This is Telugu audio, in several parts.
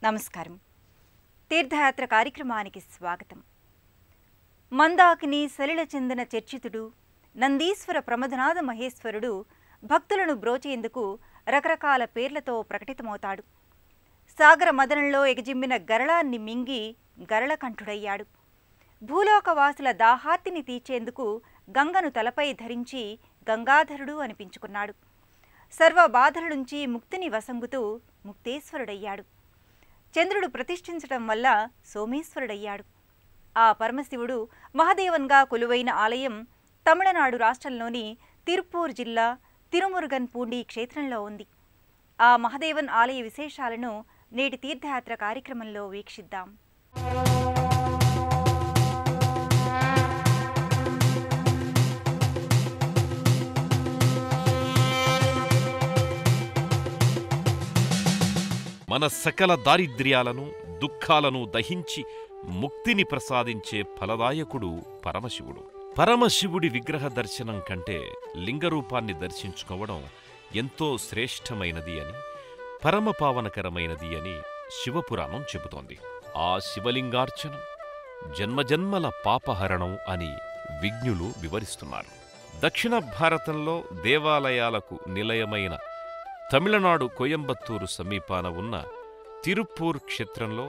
నమస్కారం. తీర్థయాత్ర కార్యక్రమానికి స్వాగతం. మందాకిని సలిల చెందిన చర్చితుడు నందీశ్వర ప్రమథనాథ మహేశ్వరుడు భక్తులను బ్రోచేందుకు రకరకాల పేర్లతో ప్రకటితమవుతాడు. సాగర మదనంలో ఎగజిమ్మిన గరళాన్ని మింగి గరళకంఠుడయ్యాడు. భూలోకవాసుల దాహార్తిని తీర్చేందుకు గంగను తలపై ధరించి గంగాధరుడు అనిపించుకున్నాడు. సర్వ బాధల నుంచి ముక్తిని వసంగుతూ ముక్తేశ్వరుడయ్యాడు. చంద్రుడు ప్రతిష్ఠించటం వల్ల సోమేశ్వరుడయ్యాడు. ఆ పరమశివుడు మహదేవన్గా కొలువైన ఆలయం తమిళనాడు రాష్ట్రంలోని తిరుప్పూర్ జిల్లా తిరుమురుగన్ పూండి క్షేత్రంలో ఉంది. ఆ మహదేవన్ ఆలయ విశేషాలను నేటి తీర్థయాత్ర కార్యక్రమంలో వీక్షిద్దాం. మన సకల దారిద్ర్యాలను దుఃఖాలను దహించి ముక్తిని ప్రసాదించే ఫలదాయకుడు పరమశివుడు. పరమశివుడి విగ్రహ దర్శనం కంటే లింగరూపాన్ని దర్శించుకోవడం ఎంతో శ్రేష్టమైనది అని, పరమపావనకరమైనది అని శివపురాణం చెబుతోంది. ఆ శివలింగార్చనం జన్మజన్మల పాపహరణం అని విజ్ఞులు వివరిస్తున్నారు. దక్షిణ భారతంలో దేవాలయాలకు నిలయమైన తమిళనాడు కోయంబత్తూరు సమీపాన ఉన్న తిరుప్పూర్ క్షేత్రంలో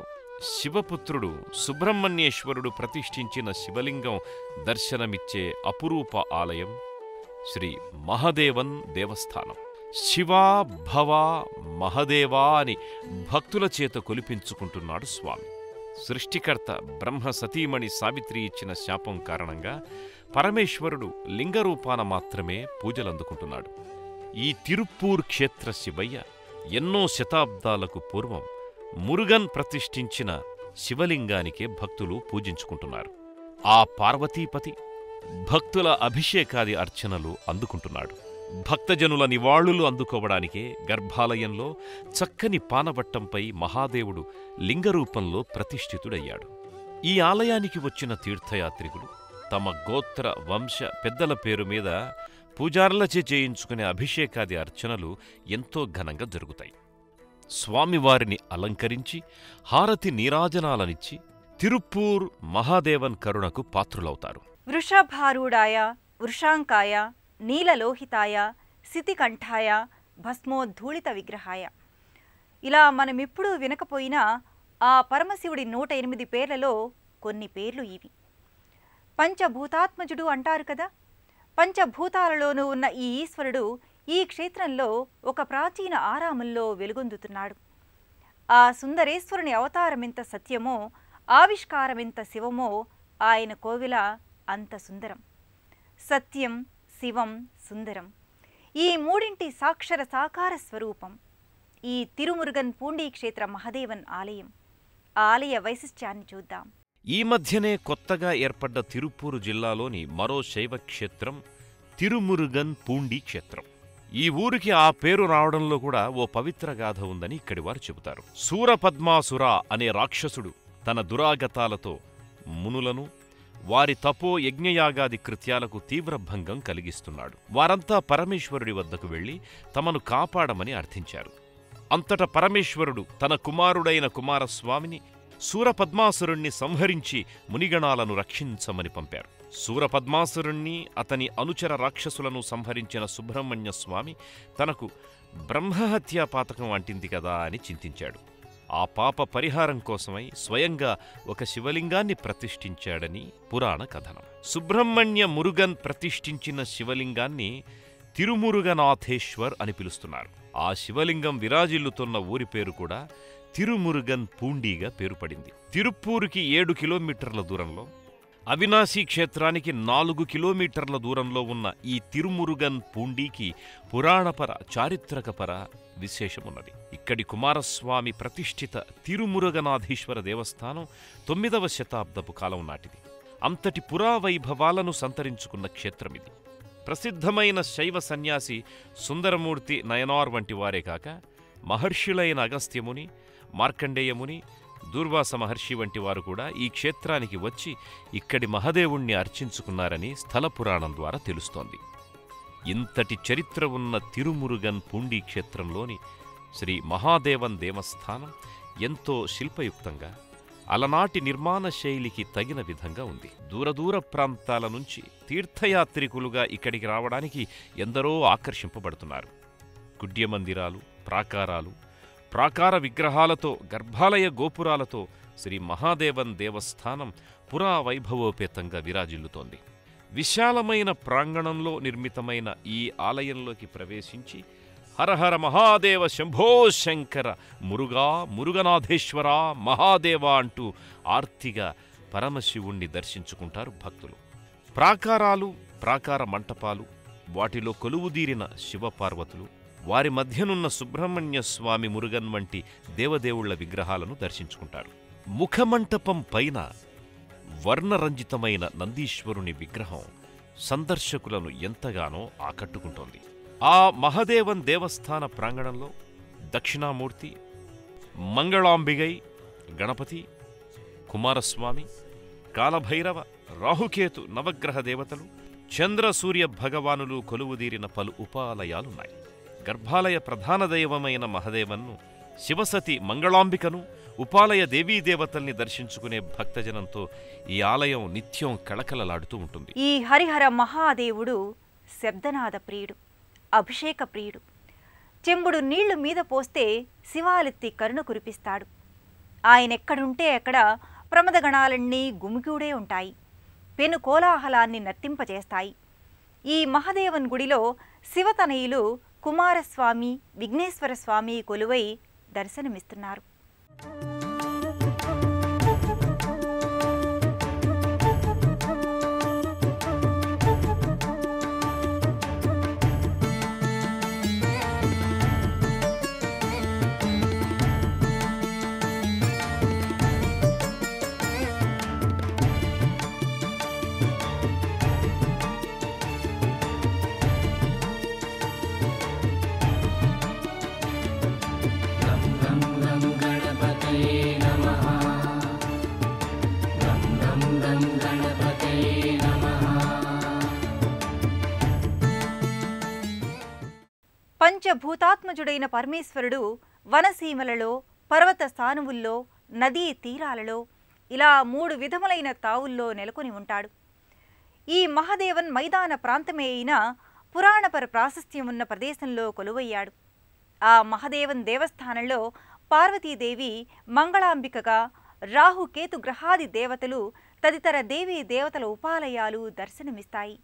శివపుత్రుడు సుబ్రహ్మణ్యేశ్వరుడు ప్రతిష్ఠించిన శివలింగం దర్శనమిచ్చే అపురూప ఆలయం శ్రీ మహదేవన్ దేవస్థానం. శివా భవా మహదేవా అని భక్తుల చేత కొలిపించుకుంటున్నాడు స్వామి. సృష్టికర్త బ్రహ్మ సతీమణి సావిత్రి ఇచ్చిన శాపం కారణంగా పరమేశ్వరుడు లింగరూపాన మాత్రమే పూజలందుకుంటున్నాడు. ఈ తిరుప్పూర్ క్షేత్ర శివయ్య ఎన్నో శతాబ్దాలకు పూర్వం మురుగన్ ప్రతిష్ఠించిన శివలింగానికే భక్తులు పూజించుకుంటున్నారు. ఆ పార్వతీపతి భక్తుల అభిషేకాది అర్చనలు అందుకుంటున్నాడు. భక్తజనుల నివాళులు అందుకోవడానికే గర్భాలయంలో చక్కని పానవట్టంపై మహాదేవుడు లింగరూపంలో ప్రతిష్ఠితుడయ్యాడు. ఈ ఆలయానికి వచ్చిన తీర్థయాత్రికులు తమ గోత్ర వంశ పెద్దల పేరు మీద పూజారులచే చేయించుకునే అభిషేకాది అర్చనలు ఎంతో ఘనంగా జరుగుతాయి. స్వామివారిని అలంకరించి హారతి నీరాజనాలనిచ్చి తిరుప్పూర్ మహాదేవన్ కరుణకు పాత్రులవుతారు. వృషభారూఢాయ వృషాంకాయ నీలలోహితాయ శితికంఠాయ భస్మోద్ధూళిత విగ్రహాయ. ఇలా మనమిప్పుడూ వినకపోయినా ఆ పరమశివుడి 108 పేర్లలో కొన్ని పేర్లు ఇవి. పంచభూతాత్మజుడు అంటారు కదా. పంచభూతాలలోనూ ఉన్న ఈ ఈశ్వరుడు ఈ క్షేత్రంలో ఒక ప్రాచీన ఆరామంలో వెలుగొందుతున్నాడు. ఆ సుందరేశ్వరుని అవతారమెంత సత్యమో, ఆవిష్కారమెంత శివమో ఆయన కోవిల అంత సుందరం. సత్యం, శివం, సుందరం ఈ మూడింటి సాక్షర సాకార స్వరూపం ఈ తిరుమురుగన్ పూండి క్షేత్ర మహదేవన్ ఆలయం. ఆ ఆలయ వైశిష్ట్యాన్ని చూద్దాం. ఈ మధ్యనే కొత్తగా ఏర్పడ్డ తిరుప్పూరు జిల్లాలోని మరో శైవక్షేత్రం తిరుమురుగన్ పూండి క్షేత్రం. ఈ ఊరికి ఆ పేరు రావడంలో కూడా ఓ పవిత్ర గాథ ఉందని ఇక్కడి వారు చెబుతారు. సూరపద్మాసుర అనే రాక్షసుడు తన దురాగతాలతో మునులను వారి తపో యజ్ఞయాగాది కృత్యాలకు తీవ్ర భంగం కలిగిస్తున్నాడు. వారంతా పరమేశ్వరుడి వద్దకు వెళ్లి తమను కాపాడమని అర్థించారు. అంతటా పరమేశ్వరుడు తన కుమారుడైన కుమారస్వామిని సూరపద్మాసురుణ్ణి సంహరించి మునిగణాలను రక్షించమని పంపారు. సూరపద్మాసురుణ్ణి అతని అనుచర రాక్షసులను సంహరించిన సుబ్రహ్మణ్య స్వామి తనకు బ్రహ్మహత్యా పాతకం అంటింది కదా అని చింతించాడు. ఆ పాప పరిహారం కోసమై స్వయంగా ఒక శివలింగాన్ని ప్రతిష్ఠించాడని పురాణ కథనం. సుబ్రహ్మణ్య మురుగన్ ప్రతిష్ఠించిన శివలింగాన్ని తిరుమురుగనాథేశ్వర్ అని పిలుస్తున్నారు. ఆ శివలింగం విరాజిల్లుతున్న ఊరి పేరు కూడా తిరుమురుగన్ పూండిగా పేరుపడింది. తిరుప్పూరుకి 7 కిలోమీటర్ల దూరంలో, అవినాశీ క్షేత్రానికి 4 కిలోమీటర్ల దూరంలో ఉన్న ఈ తిరుమురుగన్ పూండికి పురాణపర చారిత్రకపర విశేషమున్నది. ఇక్కడి కుమారస్వామి ప్రతిష్ఠిత తిరుమురుగనాధీశ్వర దేవస్థానం 9వ శతాబ్దపు కాలం నాటిది. అంతటి పురావైభవాలను సంతరించుకున్న క్షేత్రమిది. ప్రసిద్ధమైన శైవ సన్యాసి సుందరమూర్తి నయనార్ వంటి వారే కాక మహర్షులైన అగస్త్యముని, మార్కండేయముని, దూర్వాస మహర్షి వంటి వారు కూడా ఈ క్షేత్రానికి వచ్చి ఇక్కడి మహదేవుణ్ణి అర్చించుకున్నారని స్థల పురాణం ద్వారా తెలుస్తోంది. ఇంతటి చరిత్ర ఉన్న తిరుమురుగన్ పూండి క్షేత్రంలోని శ్రీ మహాదేవన్ దేవస్థానం ఎంతో శిల్పయుక్తంగా అలనాటి నిర్మాణ శైలికి తగిన విధంగా ఉంది. దూరదూర ప్రాంతాల నుంచి తీర్థయాత్రికులుగా ఇక్కడికి రావడానికి ఎందరో ఆకర్షింపబడుతున్నారు. గుడ్యమందిరాలు, ప్రాకార విగ్రహాలతో, గర్భాలయ గోపురాలతో శ్రీ మహాదేవన్ దేవస్థానం పురావైభవోపేతంగా విరాజిల్లుతోంది. విశాలమైన ప్రాంగణంలో నిర్మితమైన ఈ ఆలయంలోకి ప్రవేశించి హరహర మహాదేవ శంభో శంకర మురుగా మురుగనాథేశ్వర మహాదేవ అంటూ ఆర్తిగా పరమశివుణ్ణి దర్శించుకుంటారు భక్తులు. ప్రాకార మంటపాలు, వాటిలో కొలువుదీరిన శివపార్వతులు, వారి మధ్యనున్న సుబ్రహ్మణ్య స్వామి, మురుగన్ వంటి దేవదేవుళ్ల విగ్రహాలను దర్శించుకుంటారు. ముఖమంటపం పైన వర్ణరంజితమైన నందీశ్వరుని విగ్రహం సందర్శకులను ఎంతగానో ఆకట్టుకుంటోంది. ఆ మహదేవన్ దేవస్థాన ప్రాంగణంలో దక్షిణామూర్తి, మంగళాంబిగై, గణపతి, కుమారస్వామి, కాలభైరవ, రాహుకేతు నవగ్రహ దేవతలు, చంద్ర సూర్య భగవానులు కొలువుదీరిన పలు ఉపాలయాలున్నాయి. గర్భాలయ ప్రధాన దైవమైన మహదేవన్ను, శివసతి మంగళాంబికను, ఉపాలయ దేవీదేవతల్ని దర్శించుకునే భక్తజనంతో ఈ ఆలయం నిత్యం కళకళలాడుతూ ఉంటుంది. ఈ హరిహర మహాదేవుడు శబ్దనాద ప్రియుడు, అభిషేక ప్రియుడు. చెంబుడు నీళ్లు మీద పోస్తే శివాలెత్తి కరుణ కురిపిస్తాడు. ఆయనెక్కడుంటే అక్కడ ప్రమదగణాలన్నీ గుమిగూడే ఉంటాయి, పెను కోలాహలాన్ని నర్తింపజేస్తాయి. ఈ మహదేవన్ గుడిలో శివతనయులు కుమారస్వామి, విఘ్నేశ్వర స్వామి కొలువై దర్శనమిస్తున్నారు. పంచభూతాత్మజుడైన పరమేశ్వరుడు వనసీమలలో, పర్వత స్థానువుల్లో, నదీ తీరాలలో ఇలా 3 విధములైన తావుల్లో నెలకొని ఉంటాడు. ఈ మహదేవన్ మైదాన ప్రాంతమే అయినా పురాణపర ప్రాశస్త్యం ఉన్న ప్రదేశంలో కొలువయ్యాడు. ఆ మహదేవన్ దేవస్థానంలో పార్వతీదేవి మంగళాంబికగా, రాహుకేతు గ్రహాది దేవతలు తదితర దేవీ దేవతల ఉపాలయాలు దర్శనమిస్తాయి.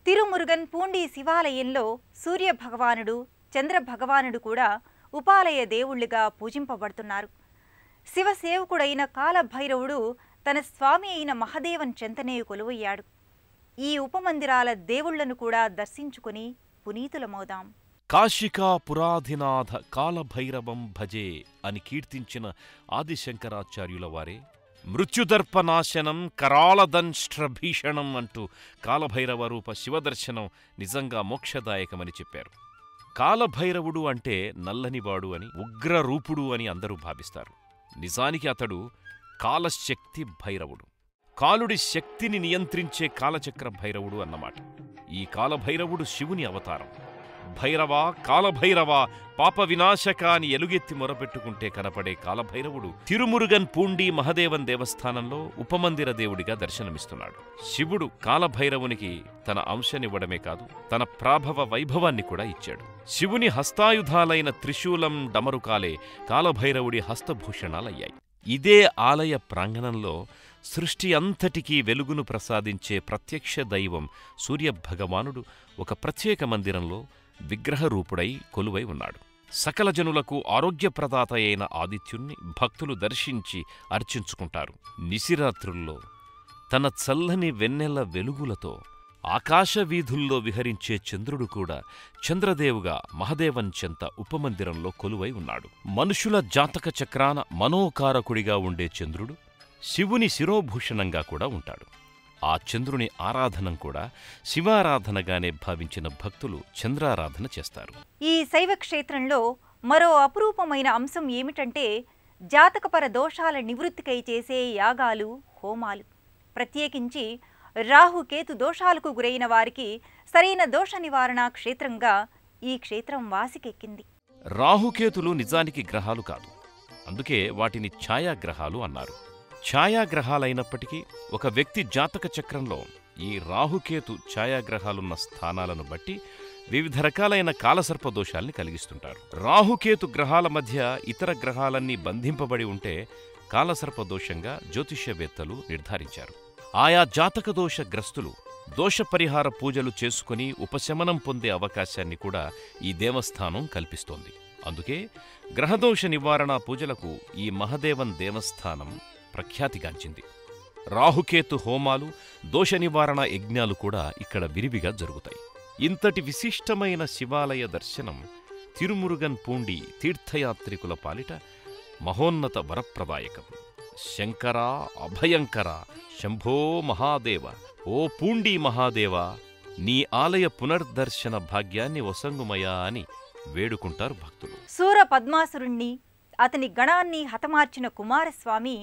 తిరుమురుగన్ పూండి శివాలయంలో సూర్యభగవానుడు, చంద్రభగవానుడు కూడా ఉపాలయ దేవుళ్లుగా పూజింపబడుతున్నారు. శివసేవకుడైన కాలభైరవుడు తన స్వామి అయిన మహదేవన్ చెంతనే కొలువయ్యాడు. ఈ ఉపమందిరాల దేవుళ్లను కూడా దర్శించుకుని పునీతులమవుదాం. కాశికా పురాధినాథ కాలభైరవం భజే అని కీర్తించిన ఆదిశంకరాచార్యుల వారే మృత్యుదర్పనాశనం కరాళదంష్ట్రభీషణం అంటూ కాలభైరవ రూప శివదర్శనం నిజంగా మోక్షదాయకమని చెప్పారు. కాలభైరవుడు అంటే నల్లనివాడు అని, ఉగ్రరూపుడు అని అందరూ భావిస్తారు. నిజానికి అతడు కాలశక్తి భైరవుడు, కాలుడి శక్తిని నియంత్రించే కాలచక్ర భైరవుడు అన్నమాట. ఈ కాలభైరవుడు శివుని అవతారం. భైరవా, కాలభైరవా, పాప వినాశక అని ఎలుగెత్తి మొరపెట్టుకుంటే కనపడే కాలభైరవుడు తిరుమురుగన్ పూండి మహదేవన్ దేవస్థానంలో ఉపమందిర దేవుడిగా దర్శనమిస్తున్నాడు. శివుడు కాలభైరవునికి తన అంశనివ్వడమే కాదు, తన ప్రాభవ వైభవాన్ని కూడా ఇచ్చాడు. శివుని హస్తాయుధాలైన త్రిశూలం, డమరుకాలే కాలభైరవుడి హస్తభూషణాలయ్యాయి. ఇదే ఆలయ ప్రాంగణంలో సృష్టి అంతటికీ వెలుగును ప్రసాదించే ప్రత్యక్ష దైవం సూర్యభగవానుడు ఒక ప్రత్యేక మందిరంలో విగ్రహరూపుడై కొలువై ఉన్నాడు. సకల జనులకు ఆరోగ్యప్రదాత అయిన ఆదిత్యుణ్ణి భక్తులు దర్శించి అర్చించుకుంటారు. నిశిరాత్రుల్లో తన చల్లని వెన్నెల వెలుగులతో ఆకాశ వీధుల్లో విహరించే చంద్రుడు కూడా చంద్రదేవుగా మహదేవన్ చెంత ఉపమందిరంలో కొలువై ఉన్నాడు. మనుషుల జాతక చక్రాన మనోకారకుడిగా ఉండే చంద్రుడు శివుని శిరోభూషణంగా కూడా ఉంటాడు. ఆ చంద్రుని ఆరాధనం కూడా శివారాధనగానే భావించిన భక్తులు చంద్రారాధన చేస్తారు. ఈ శైవ క్షేత్రంలో మరో అపురూపమైన అంశం ఏమిటంటే జాతకపర దోషాల నివృత్తికై చేసే యాగాలు, హోమాలు. ప్రత్యేకించి రాహుకేతు దోషాలకు గురైన వారికి సరైన దోష నివారణ క్షేత్రంగా ఈ క్షేత్రం వాసికెక్కింది. రాహుకేతులు నిజానికి గ్రహాలు కాదు, అందుకే వాటిని ఛాయాగ్రహాలు అన్నారు. ఛాయాగ్రహాలైనప్పటికీ ఒక వ్యక్తి జాతక చక్రంలో ఈ రాహుకేతు ఛాయాగ్రహాలున్న స్థానాలను బట్టి వివిధ రకాలైన కాలసర్పదోషాల్ని కలిగిస్తుంటారు. రాహుకేతు గ్రహాల మధ్య ఇతర గ్రహాలన్నీ బంధింపబడి ఉంటే కాలసర్పదోషంగా జ్యోతిష్యవేత్తలు నిర్ధారించారు. ఆయా జాతక దోష గ్రస్తులు దోషపరిహార పూజలు చేసుకుని ఉపశమనం పొందే అవకాశాన్ని కూడా ఈ దేవస్థానం కల్పిస్తోంది. అందుకే గ్రహదోష నివారణ పూజలకు ఈ మహదేవన్ దేవస్థానం ప్రఖ్యాతిగాంచింది. రాహుకేతు హోమాలు, దోష నివారణ యజ్ఞాలు కూడా ఇక్కడ విరివిగా జరుగుతాయి. ఇంతటి విశిష్టమైన శివాలయ దర్శనం తిరుమురుగన్ పూండి తీర్థయాత్రికుల పాలిట మహోన్నత వరప్రదాయకం. శంకరా అభయంకర శంభో మహాదేవ, ఓ పూండి మహాదేవ, నీ ఆలయ పునర్దర్శన భాగ్యాన్ని వసంగుమయా అని వేడుకుంటారు భక్తులు. సూర పద్మాసురుణ్ణి, అతని గణాన్ని హతమార్చిన కుమారస్వామి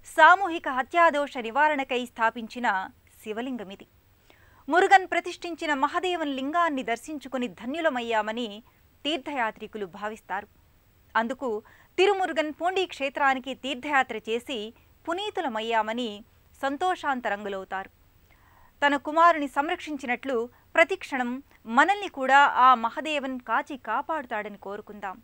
సామూహిక హత్యాదోష నివారణకై స్థాపించిన శివలింగమిది. మురుగన్ ప్రతిష్ఠించిన మహదేవన్ లింగాన్ని దర్శించుకుని ధన్యులమయ్యామని తీర్థయాత్రికులు భావిస్తారు. అందుకు తిరుమురుగన్ పూండి క్షేత్రానికి తీర్థయాత్ర చేసి పునీతులమయ్యామని సంతోషాంతరంగులవుతారు. తన కుమారుని సంరక్షించినట్లు ప్రతిక్షణం మనల్ని కూడా ఆ మహదేవన్ కాచి కాపాడుతాడని కోరుకుందాం.